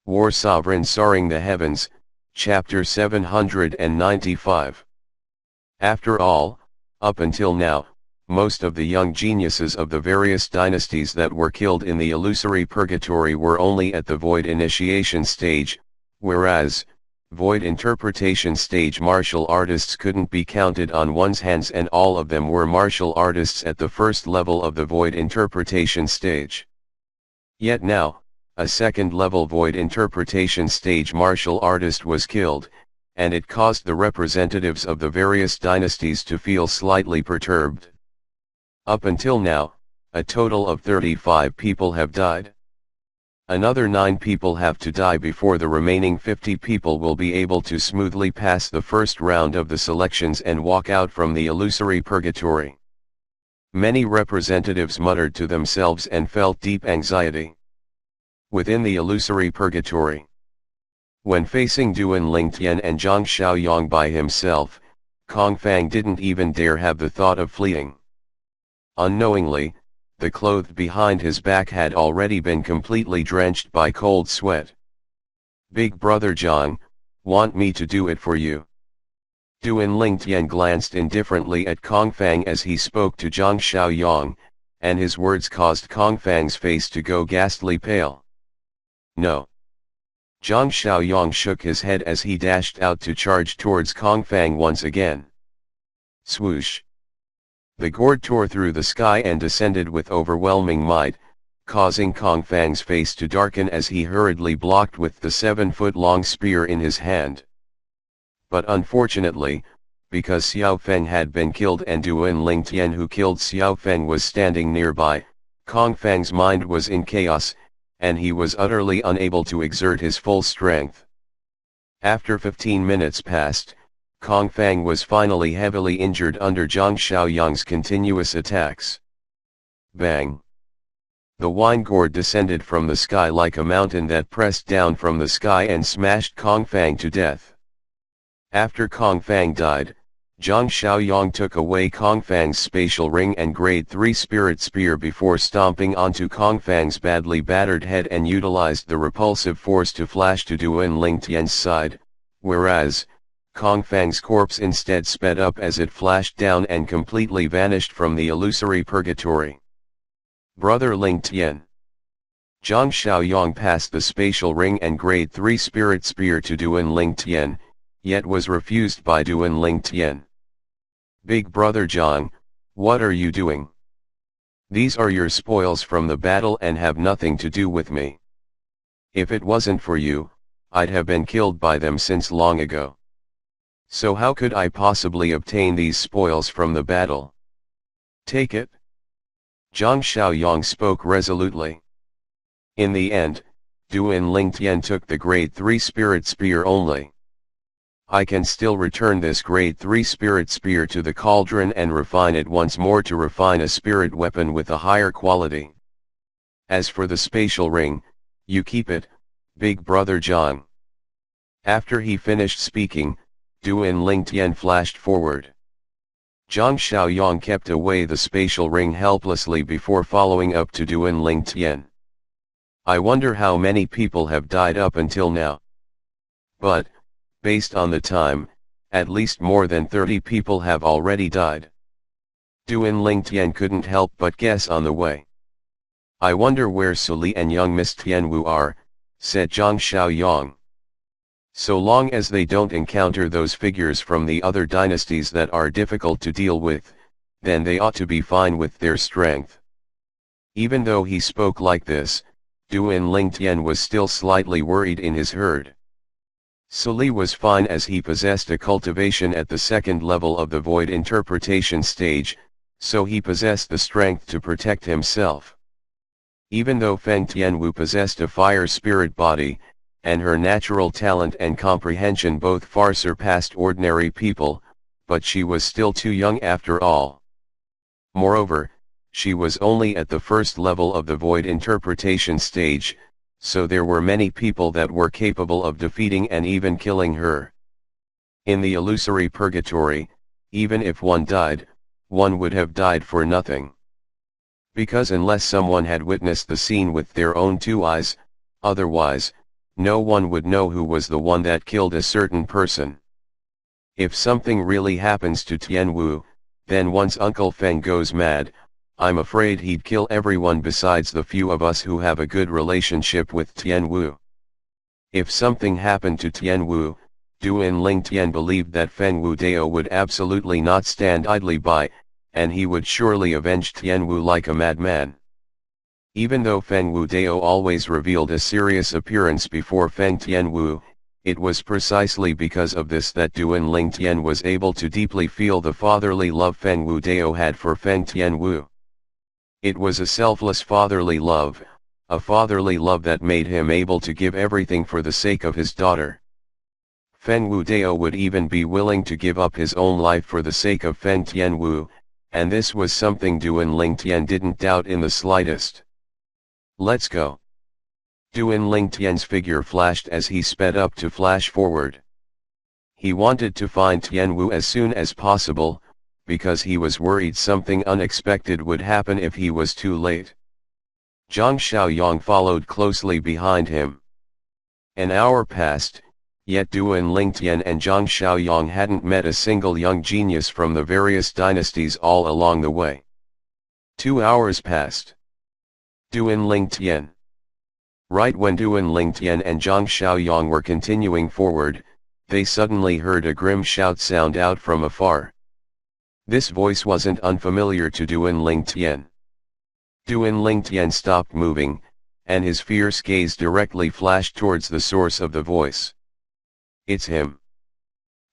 War Sovereign Soaring the Heavens, Chapter 795. After all, up until now, most of the young geniuses of the various dynasties that were killed in the illusory purgatory were only at the void initiation stage, whereas, void interpretation stage martial artists couldn't be counted on one's hands, and all of them were martial artists at the first level of the void interpretation stage. Yet now, a second-level void interpretation stage martial artist was killed, and it caused the representatives of the various dynasties to feel slightly perturbed. Up until now, a total of 35 people have died. Another 9 people have to die before the remaining 50 people will be able to smoothly pass the first round of the selections and walk out from the illusory purgatory. Many representatives muttered to themselves and felt deep anxiety. Within the illusory purgatory, when facing Duan Lingtian and Zhang Xiaoyang by himself, Kong Fang didn't even dare have the thought of fleeing. Unknowingly, the cloth behind his back had already been completely drenched by cold sweat. "Big brother Zhang, want me to do it for you?" Duan Lingtian glanced indifferently at Kong Fang as he spoke to Zhang Xiaoyang, and his words caused Kong Fang's face to go ghastly pale. "No." Zhang Xiaoyang shook his head as he dashed out to charge towards Kong Fang once again. Swoosh! The gourd tore through the sky and descended with overwhelming might, causing Kong Fang's face to darken as he hurriedly blocked with the 7-foot-long spear in his hand. But unfortunately, because Xiao Feng had been killed and Duan Lingtian who killed Xiao Feng was standing nearby, Kong Fang's mind was in chaos, and he was utterly unable to exert his full strength. After 15 minutes passed, Kong Fang was finally heavily injured under Zhang Xiaoyang's continuous attacks. Bang! The wine gourd descended from the sky like a mountain that pressed down from the sky and smashed Kong Fang to death. After Kong Fang died, Zhang Xiaoyang took away Kong Fang's spatial ring and grade 3 spirit spear before stomping onto Kong Fang's badly battered head and utilized the repulsive force to flash to Duan Lingtian's side, whereas, Kong Fang's corpse instead sped up as it flashed down and completely vanished from the illusory purgatory. "Brother Lingtian." Zhang Xiaoyang passed the spatial ring and grade 3 spirit spear to Duan Lingtian, yet was refused by Duan Lingtian. "Big brother Zhang, what are you doing? These are your spoils from the battle and have nothing to do with me. If it wasn't for you, I'd have been killed by them since long ago. So how could I possibly obtain these spoils from the battle? Take it." Zhang Xiaoyang spoke resolutely. In the end, Duan Lingtian took the grade 3 spirit spear only. "I can still return this grade 3 spirit spear to the cauldron and refine it once more to refine a spirit weapon with a higher quality. As for the spatial ring, you keep it, big brother Zhang." After he finished speaking, Duan Lingtian flashed forward. Zhang Xiaoyang kept away the spatial ring helplessly before following up to Duan Lingtian. "I wonder how many people have died up until now. But, based on the time, at least more than 30 people have already died." Duan Lingtian couldn't help but guess on the way. "I wonder where Suli and young Miss Tianwu are," said Zhang Xiaoyang. "So long as they don't encounter those figures from the other dynasties that are difficult to deal with, then they ought to be fine with their strength." Even though he spoke like this, Duan Lingtian was still slightly worried in his herd. Suli was fine as he possessed a cultivation at the second level of the void interpretation stage, so he possessed the strength to protect himself. Even though Feng Tianwu possessed a fire spirit body, and her natural talent and comprehension both far surpassed ordinary people, but she was still too young after all. Moreover, she was only at the first level of the void interpretation stage, so there were many people that were capable of defeating and even killing her. In the illusory purgatory, even if one died, one would have died for nothing. Because unless someone had witnessed the scene with their own 2 eyes, otherwise, no one would know who was the one that killed a certain person. If something really happens to Tianwu, then once Uncle Feng goes mad, I'm afraid he'd kill everyone besides the few of us who have a good relationship with Tianwu. If something happened to Tianwu, Duan Ling Tian believed that Feng Wu Dao would absolutely not stand idly by, and he would surely avenge Tianwu like a madman. Even though Feng Wu Dao always revealed a serious appearance before Feng Tianwu, it was precisely because of this that Duan Ling Tian was able to deeply feel the fatherly love Feng Wu Dao had for Feng Tianwu. It was a selfless fatherly love, a fatherly love that made him able to give everything for the sake of his daughter. Feng Wu Dao would even be willing to give up his own life for the sake of Feng Tianwu, and this was something Duan Ling Tian didn't doubt in the slightest. Let's go. Duan Ling Tian's figure flashed as he sped up to flash forward. He wanted to find Tianwu as soon as possible, because he was worried something unexpected would happen if he was too late. Zhang Xiaoyang followed closely behind him. An hour passed, yet Duan Ling Tian and Zhang Xiaoyang hadn't met a single young genius from the various dynasties all along the way. 2 hours passed. Duan Ling Tian. Right when Duan Ling Tian and Zhang Xiaoyang were continuing forward, they suddenly heard a grim shout sound out from afar. This voice wasn't unfamiliar to Duan Ling Tian. Duan Ling Tian stopped moving, and his fierce gaze directly flashed towards the source of the voice. It's him.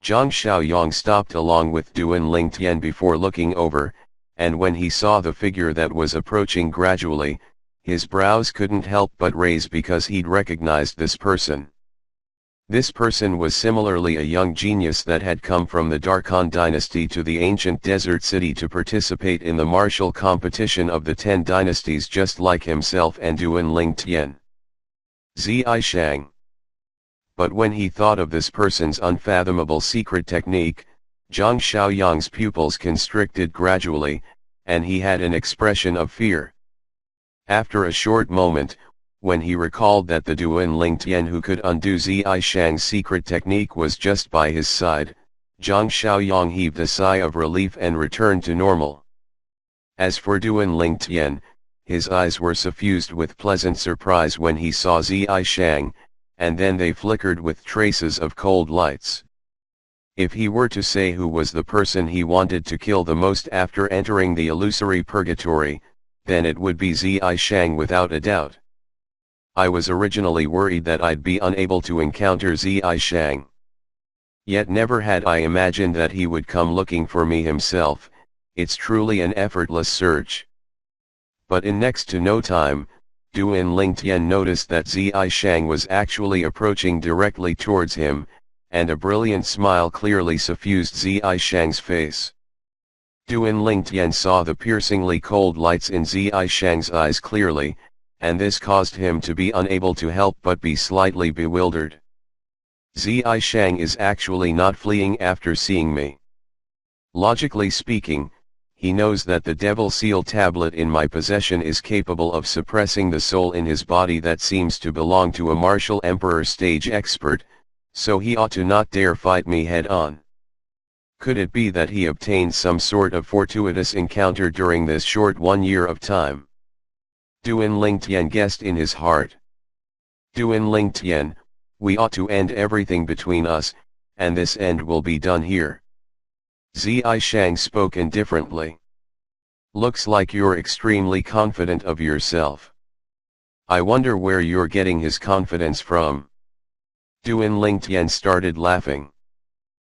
Zhang Xiaoyang stopped along with Duan Ling Tian before looking over, and when he saw the figure that was approaching gradually, his brows couldn't help but raise because he'd recognized this person. This person was similarly a young genius that had come from the Darkhan dynasty to the ancient desert city to participate in the martial competition of the 10 dynasties, just like himself and Duan Ling Tian. Zhi Shang. But when he thought of this person's unfathomable secret technique, Zhang Xiaoyang's pupils constricted gradually, and he had an expression of fear. After a short moment, when he recalled that the Duan Ling Tian who could undo Zhi Shang's secret technique was just by his side, Zhang Xiaoyang heaved a sigh of relief and returned to normal. As for Duan Ling Tian, his eyes were suffused with pleasant surprise when he saw Zhi Shang, and then they flickered with traces of cold lights. If he were to say who was the person he wanted to kill the most after entering the illusory purgatory, then it would be Zhi Shang without a doubt. I was originally worried that I'd be unable to encounter Zhi Shang. Yet never had I imagined that he would come looking for me himself. It's truly an effortless search. But in next to no time, Duan Ling Tian noticed that Zhi Shang was actually approaching directly towards him, and a brilliant smile clearly suffused Zhi Shang's face. Duan Ling Tian saw the piercingly cold lights in Zhi Shang's eyes clearly, and this caused him to be unable to help but be slightly bewildered. Zhi Shang is actually not fleeing after seeing me. Logically speaking, he knows that the Devil Seal tablet in my possession is capable of suppressing the soul in his body that seems to belong to a martial emperor stage expert, so he ought to not dare fight me head-on. Could it be that he obtained some sort of fortuitous encounter during this short 1 year of time? Duan Ling Tian guessed in his heart. Duan Ling Tian, we ought to end everything between us, and this end will be done here. Zhi Shang spoke indifferently. Looks like you're extremely confident of yourself. I wonder where you're getting his confidence from. Duan Ling Tian started laughing.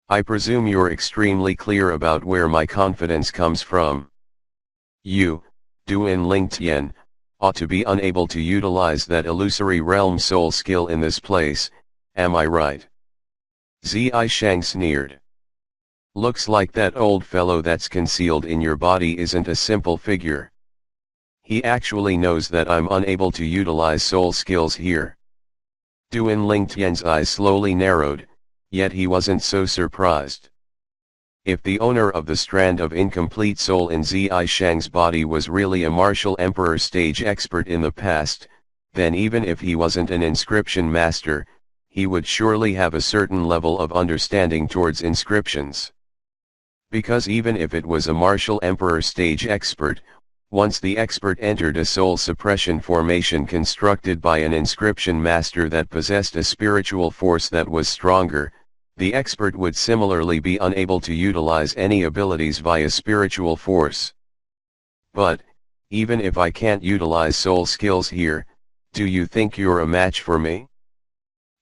I presume you're extremely clear about where my confidence comes from. You, Duan Ling Tian, ought to be unable to utilize that illusory realm soul skill in this place, am I right? Zhi Shang sneered. Looks like that old fellow that's concealed in your body isn't a simple figure. He actually knows that I'm unable to utilize soul skills here. Duan Ling Tian's eyes slowly narrowed, yet he wasn't so surprised. If the owner of the strand of incomplete soul in Zhi Shang's body was really a martial emperor stage expert in the past, then even if he wasn't an inscription master, he would surely have a certain level of understanding towards inscriptions. Because even if it was a martial emperor stage expert, once the expert entered a soul suppression formation constructed by an inscription master that possessed a spiritual force that was stronger, the expert would similarly be unable to utilize any abilities via spiritual force. But, even if I can't utilize soul skills here, do you think you're a match for me?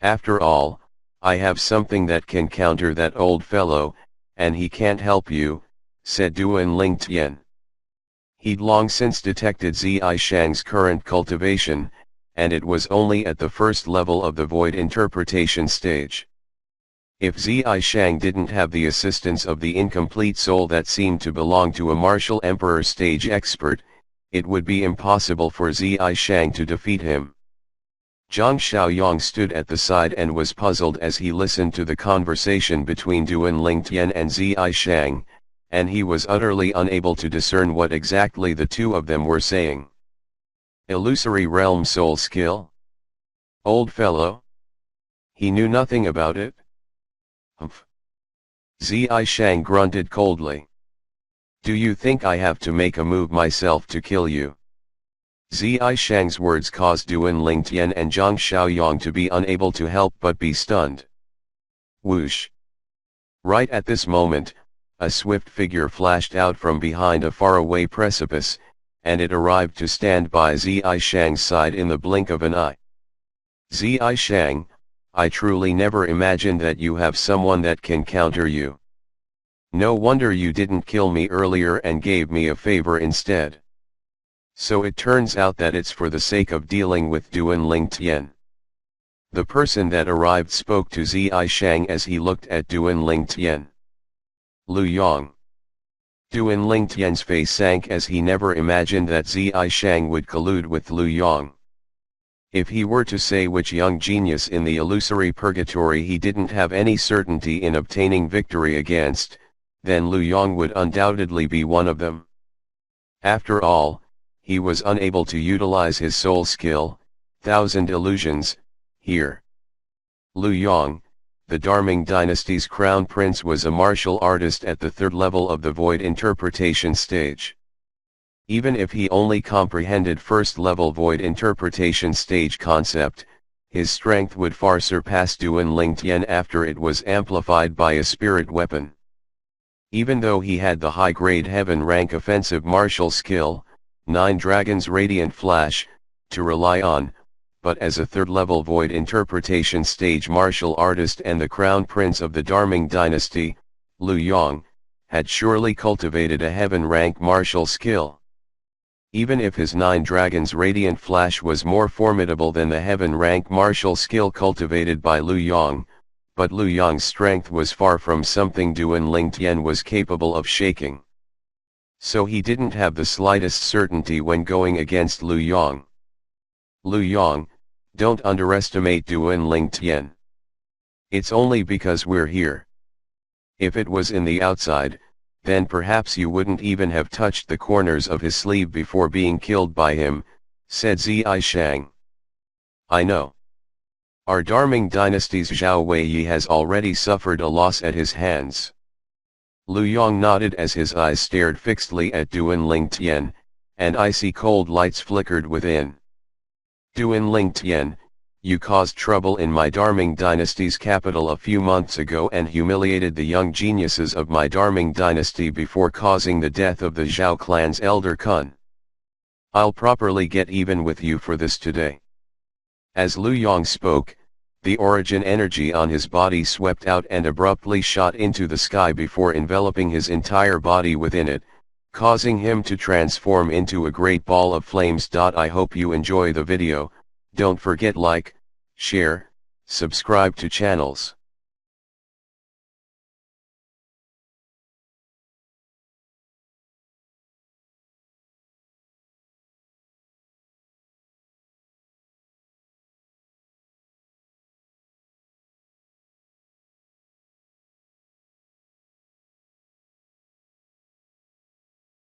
After all, I have something that can counter that old fellow, and he can't help you, said Duan Ling Tian. He'd long since detected Zi Shang's current cultivation, and it was only at the first level of the void interpretation stage. If Zi Shang didn't have the assistance of the incomplete soul that seemed to belong to a martial emperor stage expert, it would be impossible for Zi Shang to defeat him. Zhang Xiaoyang stood at the side and was puzzled as he listened to the conversation between Duan Lingtian and Zi Shang, and he was utterly unable to discern what exactly the two of them were saying. Illusory realm soul skill? Old fellow? He knew nothing about it? Humph. Zi Shang grunted coldly. Do you think I have to make a move myself to kill you? Zi Shang's words caused Duan Lingtian and Zhang Xiaoyang to be unable to help but be stunned. Whoosh! Right at this moment, a swift figure flashed out from behind a faraway precipice, and it arrived to stand by Zi Shang's side in the blink of an eye. Zi Shang, I truly never imagined that you have someone that can counter you. No wonder you didn't kill me earlier and gave me a favor instead. So it turns out that it's for the sake of dealing with Duan Lingtian. The person that arrived spoke to Zi Shang as he looked at Duan Lingtian. Lu Yang. Duan Lingtian's face sank as he never imagined that Zi Shang would collude with Lu Yang. If he were to say which young genius in the illusory purgatory he didn't have any certainty in obtaining victory against, then Lu Yang would undoubtedly be one of them. After all, he was unable to utilize his soul skill, Thousand Illusions, here. Lu Yang, the Darming dynasty's crown prince, was a martial artist at the third level of the void interpretation stage. Even if he only comprehended first level void interpretation stage concept, his strength would far surpass Duan Lingtian after it was amplified by a spirit weapon. Even though he had the high-grade heaven rank offensive martial skill, 9 Dragons Radiant Flash, to rely on, but as a third-level void interpretation stage martial artist and the crown prince of the Darming dynasty, Lu Yang, had surely cultivated a heaven rank martial skill. Even if his 9 Dragons Radiant Flash was more formidable than the heaven rank martial skill cultivated by Lu Yang, but Lu Yang's strength was far from something Duan Lingtian was capable of shaking. So he didn't have the slightest certainty when going against Lu Yang. Lu Yang, don't underestimate Duan Lingtian. It's only because we're here. If it was in the outside, then perhaps you wouldn't even have touched the corners of his sleeve before being killed by him, said Zi Shang. I know. Our Darming dynasty's Zhao Weiyi has already suffered a loss at his hands. Lu Yang nodded as his eyes stared fixedly at Duan Lingtian, and icy cold lights flickered within. Duan Lingtian, you caused trouble in my Darming dynasty's capital a few months ago and humiliated the young geniuses of my Darming dynasty before causing the death of the Zhao clan's elder Kun. I'll properly get even with you for this today. As Lu Yang spoke, the origin energy on his body swept out and abruptly shot into the sky before enveloping his entire body within it, causing him to transform into a great ball of flames. I hope you enjoy the video. Don't forget like, share, subscribe to channels.